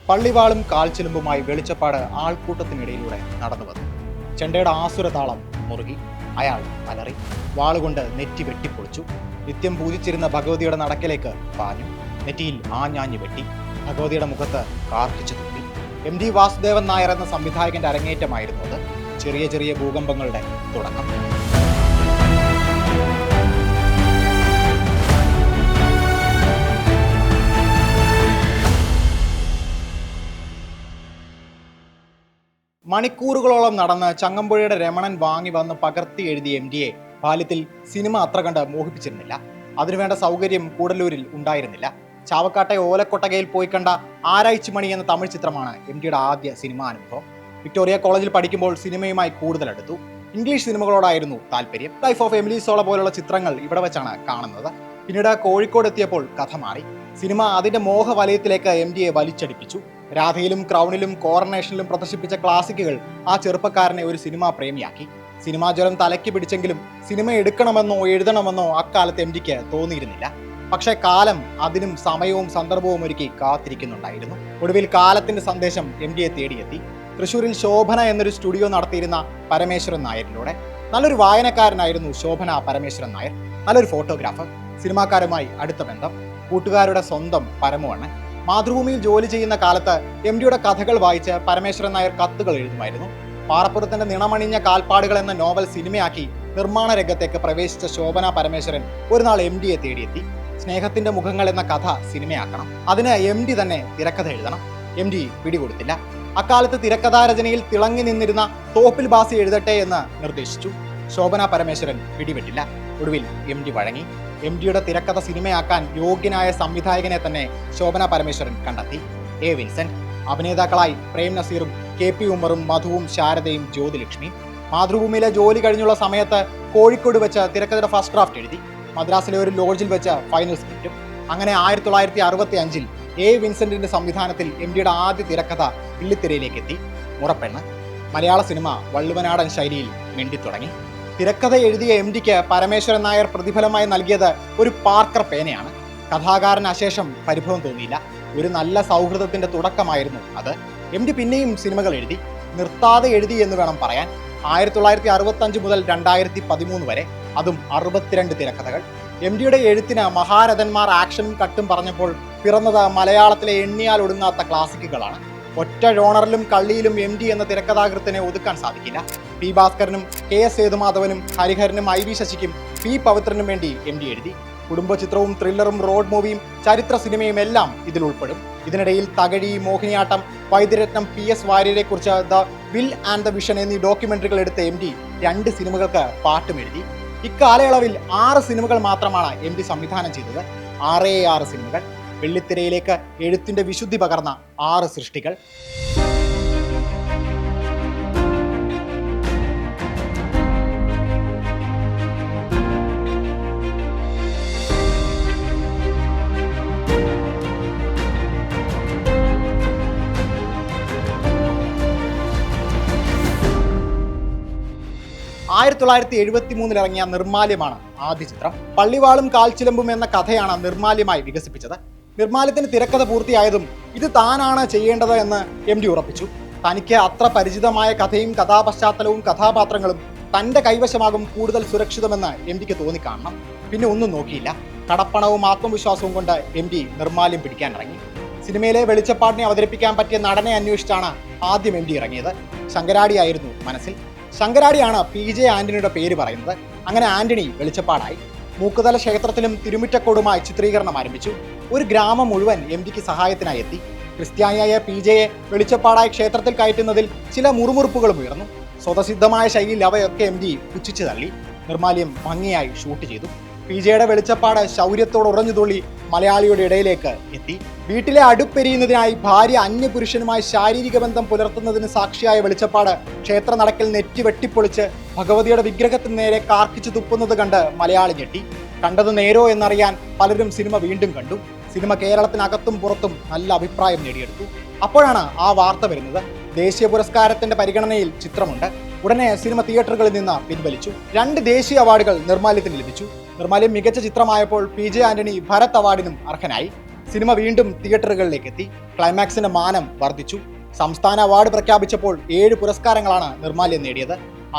പള്ളിവാളും കാൽച്ചിലുമ്പുമായി വെളിച്ചപ്പാട് ആൾക്കൂട്ടത്തിനിടയിലൂടെ നടന്നു വന്നു. ചെണ്ടയുടെ ആസുരതാളം മുറുകി. അയാൾ അലറി. വാളുകൊണ്ട് നെറ്റി വെട്ടിപ്പൊളിച്ചു. നിത്യം പൂജിച്ചിരുന്ന ഭഗവതിയുടെ നടക്കിലേക്ക് പാഞ്ഞു. നെറ്റിയിൽ ആഞ്ഞാഞ്ഞു വെട്ടി. ഭഗവതിയുടെ മുഖത്ത് കാർക്കിച്ചു തുപ്പി. MD വാസുദേവൻ നായർ എന്ന സംവിധായകന്റെ അരങ്ങേറ്റമായിരുന്നു അത്. ചെറിയ ചെറിയ ഭൂകമ്പങ്ങളുടെ തുടക്കം. മണിക്കൂറുകളോളം നടന്ന് ചങ്ങമ്പുഴയുടെ രമണൻ വാങ്ങി വന്ന് പകർത്തി എഴുതിയ MDയെ ബാല്യത്തിൽ സിനിമ അത്ര കണ്ട് മോഹിപ്പിച്ചിരുന്നില്ല. അതിനുവേണ്ട സൗകര്യം കൂടല്ലൂരിൽ ഉണ്ടായിരുന്നില്ല. ചാവക്കാട്ടെ ഓലക്കൊട്ടകയിൽ പോയി കണ്ട ആരായ്ച്ചിമണി എന്ന തമിഴ് ചിത്രമാണ് MDയുടെ ആദ്യ സിനിമാ അനുഭവം. വിക്ടോറിയ കോളേജിൽ പഠിക്കുമ്പോൾ സിനിമയുമായി കൂടുതൽ അടുത്തു. ഇംഗ്ലീഷ് സിനിമകളോടായിരുന്നു താല്പര്യം. ലൈഫ് ഓഫ് എമിലി സോള പോലുള്ള ചിത്രങ്ങൾ ഇവിടെ വെച്ചാണ് കാണുന്നത്. പിന്നീട് കോഴിക്കോട് എത്തിയപ്പോൾ കഥ മാറി. സിനിമ അതിന്റെ മോഹവലയത്തിലേക്ക് MDയെ വലിച്ചടിപ്പിച്ചു. രാധയിലും ക്രൗണിലും കോറനേഷനിലും പ്രദർശിപ്പിച്ച ക്ലാസിക്കുകൾ ആ ചെറുപ്പക്കാരനെ ഒരു സിനിമാ പ്രേമിയാക്കി. സിനിമാ ജ്വരം തലയ്ക്ക് പിടിച്ചെങ്കിലും സിനിമ എടുക്കണമെന്നോ എഴുതണമെന്നോ അക്കാലത്ത് MDക്ക് തോന്നിയിരുന്നില്ല. പക്ഷേ കാലം അതിനും സമയവും സന്ദർഭവും ഒരുക്കി കാത്തിരിക്കുന്നുണ്ടായിരുന്നു. ഒടുവിൽ കാലത്തിന്റെ സന്ദേശം MDയെ തേടിയെത്തി. തൃശ്ശൂരിൽ ശോഭന എന്നൊരു സ്റ്റുഡിയോ നടത്തിയിരുന്ന പരമേശ്വരൻ നായരിലൂടെ. നല്ലൊരു വായനക്കാരനായിരുന്നു ശോഭന പരമേശ്വരൻ നായർ. നല്ലൊരു ഫോട്ടോഗ്രാഫർ. സിനിമാക്കാരുമായി അടുത്ത ബന്ധം. കൂട്ടുകാരുടെ സ്വന്തം പരമവണ്ണൻ. മാതൃഭൂമിയിൽ ജോലി ചെയ്യുന്ന കാലത്ത് MDയുടെ കഥകൾ വായിച്ച് പരമേശ്വരൻ നായർ കത്തുകൾ എഴുതുമായിരുന്നു. പാറപ്പുറത്തിന്റെ നിണമണിഞ്ഞ കാൽപ്പാടുകൾ എന്ന നോവൽ സിനിമയാക്കി നിർമ്മാണ രംഗത്തേക്ക് പ്രവേശിച്ച ശോഭന പരമേശ്വരൻ ഒരു നാൾ MDയെ തേടിയെത്തി. സ്നേഹത്തിന്റെ മുഖങ്ങൾ എന്ന കഥ സിനിമയാക്കണം. അതിന് MD തന്നെ തിരക്കഥ എഴുതണം. MD പിടികൊടുത്തില്ല. അക്കാലത്ത് തിരക്കഥാരചനയിൽ തിളങ്ങി നിന്നിരുന്ന തോപ്പിൽ ബാസി എഴുതട്ടെ എന്ന് നിർദ്ദേശിച്ചു. ശോഭന പരമേശ്വരൻ പിടിപെട്ടില്ല. ഒടുവിൽ MD വഴങ്ങി. MDയുടെ തിരക്കഥ സിനിമയാക്കാൻ യോഗ്യനായ സംവിധായകനെ തന്നെ ശോഭന പരമേശ്വരൻ കണ്ടെത്തി. A. വിൻസെന്റ്. അഭിനേതാക്കളായി പ്രേം നസീറും KP ഉമ്മറും മധുവും ശാരദയും ജ്യോതിലക്ഷ്മിയും. മാതൃഭൂമിയിലെ ജോലി കഴിഞ്ഞുള്ള സമയത്ത് കോഴിക്കോട് വെച്ച് തിരക്കഥയുടെ ഫസ്റ്റ് ഡ്രാഫ്റ്റ് എഴുതി. മദ്രാസിലെ ഒരു ലോഡ്ജിൽ വെച്ച് ഫൈനൽ സ്ക്രിപ്റ്റും. അങ്ങനെ 1965 A. വിൻസെന്റിന്റെ സംവിധാനത്തിൽ MDയുടെ ആദ്യ തിരക്കഥ വെള്ളിത്തിരയിലേക്ക് എത്തി. മുറപ്പെണ്ണ്. മലയാള സിനിമ വള്ളുവനാടൻ ശൈലിയിൽ മിണ്ടിത്തുടങ്ങി. തിരക്കഥ എഴുതിയ MDക്ക് പരമേശ്വരൻ നായർ പ്രതിഫലമായി നൽകിയത് ഒരു പാർക്കർ പേനയാണ്. കഥാകാരൻ അശേഷം പരിഭവം തോന്നിയില്ല. ഒരു നല്ല സൗഹൃദത്തിന്റെ തുടക്കമായിരുന്നു അത്. MD പിന്നെയും സിനിമകൾ എഴുതി. നിർത്താതെ എഴുതി എന്ന് വേണം പറയാൻ. 1965 മുതൽ 2013 വരെ, അതും 62 തിരക്കഥകൾ. MDയുടെ എഴുത്തിന് മഹാരഥന്മാർ ആക്ഷനും കട്ടും പറഞ്ഞപ്പോൾ പിറന്നത് മലയാളത്തിലെ എണ്ണിയാൽ ഒടുങ്ങാത്ത ക്ലാസിക്കുകളാണ്. ഒറ്റ ജോണറിലും കള്ളിയിലും MD എന്ന തിരക്കഥാകൃത്തിനെ ഒതുക്കാൻ സാധിക്കില്ല. P. ഭാസ്കരനും KS സേതുമാധവനും ഹരിഹരനും IV ശശിക്കും P. പവിത്രനും വേണ്ടി MD എഴുതി. കുടുംബചിത്രവും ത്രില്ലറും റോഡ് മൂവിയും ചരിത്ര സിനിമയും എല്ലാം ഇതിൽ ഉൾപ്പെടും. ഇതിനിടയിൽ തകഴി, മോഹിനിയാട്ടം, വൈദ്യരത്നം, PS വാര്യരെ കുറിച്ച് the will and the vision എന്നീ ഡോക്യുമെന്ററികൾ എടുത്ത MD 2 സിനിമകൾക്ക് പാട്ടും എഴുതി. ഇക്കാലയളവിൽ 6 സിനിമകൾ മാത്രമാണ് MD സംവിധാനം ചെയ്തത്. 6 സിനിമകൾ. വെള്ളിത്തിരയിലേക്ക് എഴുത്തിന്റെ വിശുദ്ധി പകർന്ന 6 സൃഷ്ടികൾ. ആയിരത്തി 1973 ഇറങ്ങിയ നിർമ്മാല്യമാണ് ആദ്യ ചിത്രം. പള്ളിവാളും കാൽച്ചിലമ്പും എന്ന കഥയാണ് നിർമ്മാല്യമായി വികസിപ്പിച്ചത്. നിർമ്മാല്യത്തിന് തിരക്കഥ പൂർത്തിയായതും ഇത് താനാണ് ചെയ്യേണ്ടത് എന്ന് MD ഉറപ്പിച്ചു. തനിക്ക് അത്ര പരിചിതമായ കഥയും കഥാപശ്ചാത്തലവും കഥാപാത്രങ്ങളും തന്റെ കൈവശമാകും കൂടുതൽ സുരക്ഷിതമെന്ന് MDക്ക് തോന്നിക്കാണണം. പിന്നെ ഒന്നും നോക്കിയില്ല. കടപ്പണവും ആത്മവിശ്വാസവും കൊണ്ട് MD നിർമ്മാല്യം പിടിക്കാൻ ഇറങ്ങി. സിനിമയിലെ വെളിച്ചപ്പാടിനെ അവതരിപ്പിക്കാൻ പറ്റിയ നടനെ അന്വേഷിച്ചാണ് ആദ്യം MD ഇറങ്ങിയത്. ശങ്കരാടിയായിരുന്നു മനസ്സിൽ. ശങ്കരാടിയാണ് PJ ആന്റണിയുടെ പേര് പറയുന്നത്. അങ്ങനെ ആന്റണി വെളിച്ചപ്പാടായി. മൂക്കുതല ക്ഷേത്രത്തിലും തിരുമിറ്റക്കോടുമായി ചിത്രീകരണം ആരംഭിച്ചു. ഒരു ഗ്രാമം മുഴുവൻ MDക്ക് സഹായത്തിനായി എത്തി. ക്രിസ്ത്യാനിയായ PJയെ വെളിച്ചപ്പാടായി ക്ഷേത്രത്തിൽ കയറ്റുന്നതിൽ ചില മുറുമുറുപ്പുകളും ഉയർന്നു. സ്വതസിദ്ധമായ ശൈലിയിൽ അവയൊക്കെ MD പുച്ഛിച്ചു തള്ളി. നിർമ്മാല്യം ഭംഗിയായി ഷൂട്ട് ചെയ്തു. PJയുടെ വെളിച്ചപ്പാട് ശൗര്യത്തോട് ഉറഞ്ഞുതുള്ളി മലയാളിയുടെ ഇടയിലേക്ക് എത്തി. വീട്ടിലെ അടുപ്പെരിയുന്നതിനായി ഭാര്യ അന്യപുരുഷനുമായി ശാരീരിക ബന്ധം പുലർത്തുന്നതിന് സാക്ഷിയായ വെളിച്ചപ്പാട് ക്ഷേത്ര നടക്കിൽ നെറ്റി വെട്ടിപ്പൊളിച്ച് ഭഗവതിയുടെ വിഗ്രഹത്തിന് നേരെ കാർക്കിച്ചു തുപ്പുന്നത് കണ്ട് മലയാളി ഞെട്ടി. കണ്ടത് നേരോ എന്നറിയാൻ പലരും സിനിമ വീണ്ടും കണ്ടു. സിനിമ കേരളത്തിനകത്തും പുറത്തും നല്ല അഭിപ്രായം നേടിയെടുത്തു. അപ്പോഴാണ് ആ വാർത്ത വരുന്നത്. ദേശീയ പുരസ്കാരത്തിന്റെ പരിഗണനയിൽ ചിത്രമുണ്ട്. ഉടനെ സിനിമ തിയേറ്ററുകളിൽ നിന്ന് പിൻവലിച്ചു. 2 ദേശീയ അവാർഡുകൾ നിർമ്മാല്യത്തിന് ലഭിച്ചു. നിർമ്മാല്യം മികച്ച ചിത്രമായപ്പോൾ PJ ആന്റണി ഭരത് അവാർഡിനും അർഹനായി. സിനിമ വീണ്ടും തിയേറ്ററുകളിലേക്ക് എത്തി. ക്ലൈമാക്സിന്റെ മാനം വർദ്ധിച്ചു. സംസ്ഥാന അവാർഡ് പ്രഖ്യാപിച്ചപ്പോൾ 7 പുരസ്കാരങ്ങളാണ് നിർമ്മാല്യം നേടിയത്.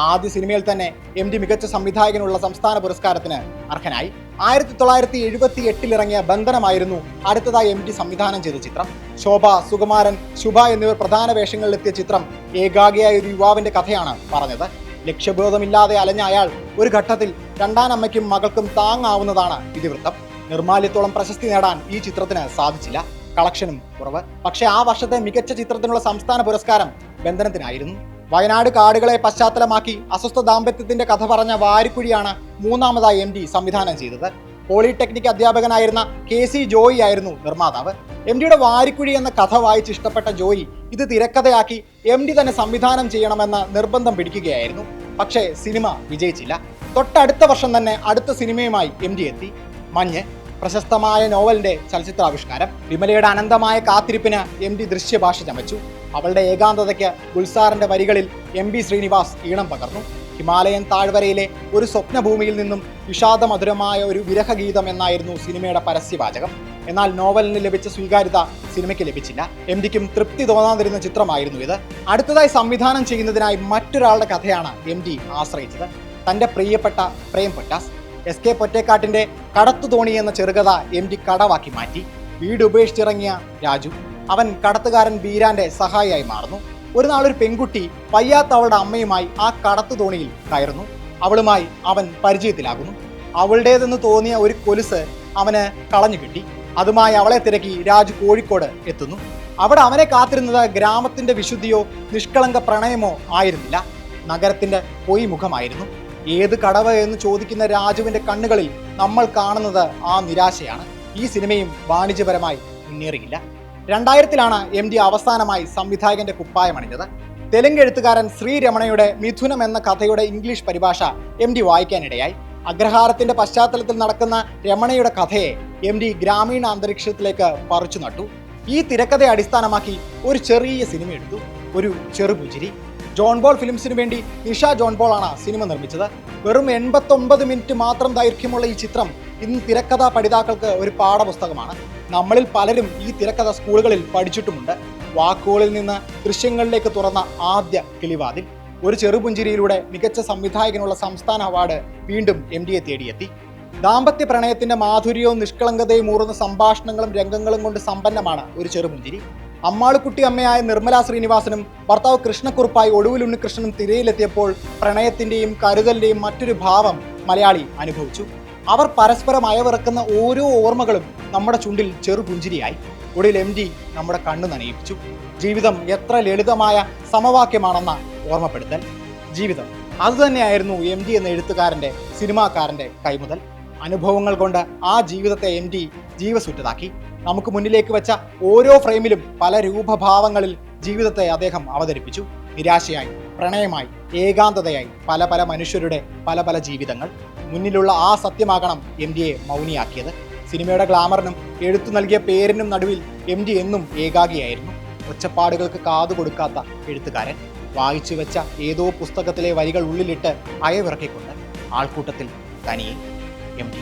ആദ്യ സിനിമയിൽ തന്നെ MD മികച്ച സംവിധായകനുള്ള സംസ്ഥാന പുരസ്കാരത്തിന് അർഹനായി. 1978 ഇറങ്ങിയ ബന്ധനമായിരുന്നു അടുത്തതായി MD സംവിധാനം ചെയ്ത ചിത്രം. ശോഭ, സുകുമാരൻ, ശുഭ എന്നിവർ പ്രധാന വേഷങ്ങളിലെത്തിയ ചിത്രം ഏകാഗിയായ ഒരു യുവാവിന്റെ കഥയാണ് പറഞ്ഞത്. ലക്ഷ്യബോധമില്ലാതെ അലഞ്ഞ അയാൾ ഒരു ഘട്ടത്തിൽ രണ്ടാനമ്മയ്ക്കും മകൾക്കും താങ്ങാവുന്നതാണ് ഇതിവൃത്തം. നിർമ്മാല്യത്തോളം പ്രശസ്തി നേടാൻ ഈ ചിത്രത്തിന് സാധിച്ചില്ല. കളക്ഷനും കുറവ്. പക്ഷേ ആ വർഷത്തെ മികച്ച ചിത്രത്തിനുള്ള സംസ്ഥാന പുരസ്കാരം ബന്ധനത്തിനായിരുന്നു. വയനാട് കാടുകളെ പശ്ചാത്തലമാക്കി അസ്വസ്ഥ ദാമ്പത്യത്തിന്റെ കഥ പറഞ്ഞ വാരിക്കുഴിയാണ് മൂന്നാമതായി MD സംവിധാനം ചെയ്തത്. പോളിടെക്നിക് അധ്യാപകനായിരുന്ന KC ജോയി ആയിരുന്നു നിർമ്മാതാവ്. MDയുടെ വാരിക്കുഴി എന്ന കഥ വായിച്ച് ഇഷ്ടപ്പെട്ട ജോയി ഇത് തിരക്കഥയാക്കി MD തന്നെ സംവിധാനം ചെയ്യണമെന്ന് നിർബന്ധം പിടിക്കുകയായിരുന്നു. പക്ഷേ സിനിമ വിജയിച്ചില്ല. തൊട്ടടുത്ത വർഷം തന്നെ അടുത്ത സിനിമയുമായി MD എത്തി. മഞ്ഞ്, പ്രശസ്തമായ നോവലിന്റെ ചലച്ചിത്രാവിഷ്കാരം. വിമലയുടെ അനന്തമായ കാത്തിരിപ്പിന് MD ദൃശ്യഭാഷ ചമച്ചു. അവളുടെ ഏകാന്തതയ്ക്ക് ഗുൽസാറിന്റെ വരികളിൽ MB ശ്രീനിവാസ് ഈണം പകർന്നു. ഹിമാലയൻ താഴ്വരയിലെ ഒരു സ്വപ്നഭൂമിയിൽ നിന്നും വിഷാദമധുരമായ ഒരു വിരഹഗീതം എന്നായിരുന്നു സിനിമയുടെ പരസ്യവാചകം. എന്നാൽ നോവലിന് ലഭിച്ച സ്വീകാര്യത സിനിമയ്ക്ക് ലഭിച്ചില്ല. MDക്കും തൃപ്തി തോന്നാതിരുന്ന ചിത്രമായിരുന്നു ഇത്. അടുത്തതായി സംവിധാനം ചെയ്യുന്നതിനായി മറ്റൊരാളുടെ കഥയാണ് MD ആശ്രയിച്ചത്. തന്റെ പ്രിയപ്പെട്ട പ്രേം പൊറ്റാസ്. SK പൊറ്റേക്കാട്ടിന്റെ കടത്തുതോണി എന്ന ചെറുകഥ MD കടവാക്കി മാറ്റി. വീട് ഉപേക്ഷിച്ചിറങ്ങിയ രാജു, അവൻ കടത്തുകാരൻ ബീരാന്റെ സഹായിയായി മാറുന്നു. ഒരു നാളൊരു പെൺകുട്ടി വയ്യാത്ത അവളുടെ അമ്മയുമായി ആ കടത്തുതോണിയിൽ കയറുന്നു. അവളുമായി അവൻ പരിചയത്തിലാകുന്നു. അവളുടേതെന്ന് തോന്നിയ ഒരു കൊലുസ് അവന് കളഞ്ഞു കിട്ടി. അതുമായി അവളെ തിരക്കി രാജു കോഴിക്കോട് എത്തുന്നു. അവിടെ അവനെ കാത്തിരുന്നത് ഗ്രാമത്തിന്റെ വിശുദ്ധിയോ നിഷ്കളങ്ക പ്രണയമോ ആയിരുന്നില്ല, നഗരത്തിന്റെ പൊയ്മുഖമായിരുന്നു. ഏത് കടവ് എന്ന് ചോദിക്കുന്ന രാജുവിന്റെ കണ്ണുകളിൽ നമ്മൾ കാണുന്നത് ആ നിരാശയാണ്. ഈ സിനിമയും വാണിജ്യപരമായി മുന്നേറിയില്ല. 2000-ലാണ് MD അവസാനമായി സംവിധായകന്റെ കുപ്പായമണിഞ്ഞത്. തെലുങ്ക് എഴുത്തുകാരൻ ശ്രീരമണയുടെ മിഥുനം എന്ന കഥയുടെ ഇംഗ്ലീഷ് പരിഭാഷ MD വായിക്കാനിടയായി. അഗ്രഹാരത്തിന്റെ പശ്ചാത്തലത്തിൽ നടക്കുന്ന രമണയുടെ കഥയെ MD ഗ്രാമീണ അന്തരീക്ഷത്തിലേക്ക് പറിച്ചു നട്ടു. ഈ തിരക്കഥയെ അടിസ്ഥാനമാക്കി ഒരു ചെറിയ സിനിമ എടുത്തു, ഒരു ചെറുപുഞ്ചിരി. ജോൺ ബോൾ ഫിലിംസിന് വേണ്ടി നിഷ ജോൺ ബോൾ ആണ് സിനിമ നിർമ്മിച്ചത്. വെറും 89 മിനിറ്റ് മാത്രം ദൈർഘ്യമുള്ള ഈ ചിത്രം ഇന്ന് തിരക്കഥാ പഠിതാക്കൾക്ക് ഒരു പാഠപുസ്തകമാണ്. നമ്മളിൽ പലരും ഈ തിരക്കഥ സ്കൂളുകളിൽ പഠിച്ചിട്ടുമുണ്ട്. വാക്കുകളിൽ നിന്ന് ദൃശ്യങ്ങളിലേക്ക് തുറന്ന ആദ്യ കിളിവാതിൽ. ഒരു ചെറുപുഞ്ചിരിയിലൂടെ മികച്ച സംവിധായകനുള്ള സംസ്ഥാന അവാർഡ് വീണ്ടും MDയെ തേടിയെത്തി. ദാമ്പത്യ പ്രണയത്തിന്റെ മാധുര്യവും നിഷ്കളങ്കതയും ഊറുന്ന സംഭാഷണങ്ങളും രംഗങ്ങളും കൊണ്ട് സമ്പന്നമാണ് ഒരു ചെറുപുഞ്ചിരി. അമ്മാളുക്കുട്ടി അമ്മയായ നിർമ്മല ശ്രീനിവാസനും ഭർത്താവ് കൃഷ്ണക്കുറുപ്പായി ഒടുവിൽ ഉണ്ണികൃഷ്ണനും തിരയിലെത്തിയപ്പോൾ പ്രണയത്തിന്റെയും കരുതലിന്റെയും മറ്റൊരു ഭാവം മലയാളി അനുഭവിച്ചു. അവർ പരസ്പരം അയവിറക്കുന്ന ഓരോ ഓർമ്മകളും നമ്മുടെ ചുണ്ടിൽ ചെറുപുഞ്ചിരിയായി. ഒടുവിൽ MD നമ്മുടെ കണ്ണു നനയിപ്പിച്ചു. ജീവിതം എത്ര ലളിതമായ സമവാക്യമാണെന്ന ഓർമ്മപ്പെടുത്തൽ. ജീവിതം അതുതന്നെയായിരുന്നു MD എന്ന എഴുത്തുകാരന്റെ സിനിമാക്കാരന്റെ കൈമുതൽ. അനുഭവങ്ങൾ കൊണ്ട് ആ ജീവിതത്തെ MD ജീവസുറ്റതാക്കി. നമുക്ക് മുന്നിലേക്ക് വെച്ച ഓരോ ഫ്രെയിമിലും പല രൂപഭാവങ്ങളിൽ ജീവിതത്തെ അദ്ദേഹം അവതരിപ്പിച്ചു. നിരാശയായി, പ്രണയമായി, ഏകാന്തതയായി, പല പല മനുഷ്യരുടെ പല പല ജീവിതങ്ങൾ. മുന്നിലുള്ള ആ സത്യമാകണം MDയെ മൗനിയാക്കിയത്. സിനിമയുടെ ഗ്ലാമറിനും എഴുത്തു നൽകിയ പേരിനും നടുവിൽ MD എന്നും ഏകാഗിയായിരുന്നു. ഒച്ചപ്പാടുകൾക്ക് കാതു കൊടുക്കാത്ത എഴുത്തുകാരൻ. വായിച്ചു വെച്ച ഏതോ പുസ്തകത്തിലെ വരികൾ ഉള്ളിലിട്ട് അയവിറക്കിക്കൊണ്ട് ആൾക്കൂട്ടത്തിൽ തനിയെ MD.